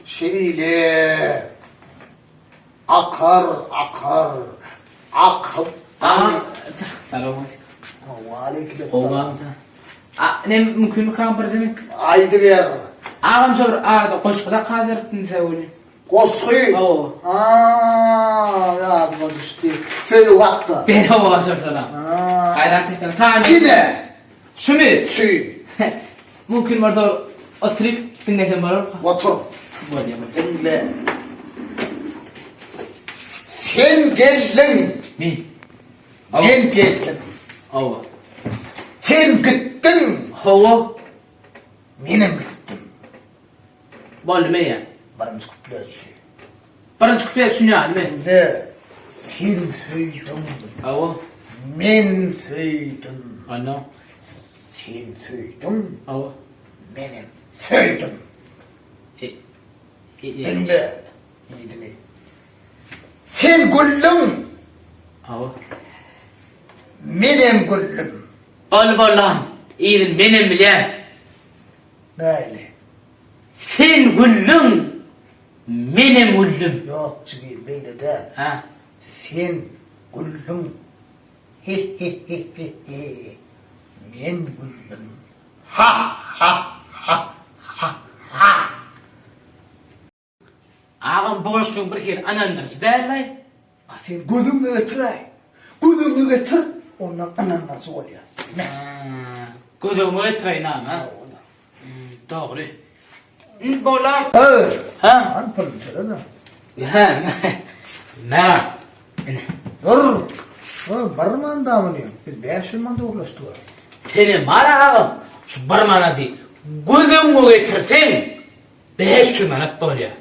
Şeyle akar. Akıl. Selam. Aleyküm. Oğlanca. Ne mümkün mü kan bir zemin? Aydı ver. Ağam şur ağda koşkuda kadirtin sevuli. Koşkuyu. Oo. Yadıma düştü. Söyle vakti. Ben o başım sana. Hayran çektim. Tane. Yine. Şunu. Suyu. Mümkün var da oturup dinleken var mı? Otur. Böyle böyle. Dinle. Sen geldin. Mi? Ben geldim. Ava. Sen gittin. Hava. Benim gittim. Böyle mi ya? Birinci kutlu şey. Birinci kupaya düşünüyor mi? Ne? Sen söydün. Ava. Men söydüm. Anna. Sen söydün. Ava. Benim söydüm. Dinle. İyi dinle. Sen güllüm. Ava. Benim güllüm. Oğlum Allah'ım. İyiydim benim bile. Böyle. Sen güllüm. Benim güllüm. Yok çıkayım böyle de. Ha. Sen güllüm. He he he he he. Men güllüm. Ha ha ha ha ha. Ağam boşluğun bir kere anandırız derler. Sen gözünü getir ay. Gözünü getir. Ondan ananlarsı oluyor. Ne? Gözümü etreyin ağam ha. Doğru. Bolam. Evet. Ha? Anpalım söyle de. Ha. Merak. Dur. Barman da mı diyor? Biz 500 manda uğraştık. Seni marağım. Şu barmana değil. Gözümü getirsin. 500 manat böyle.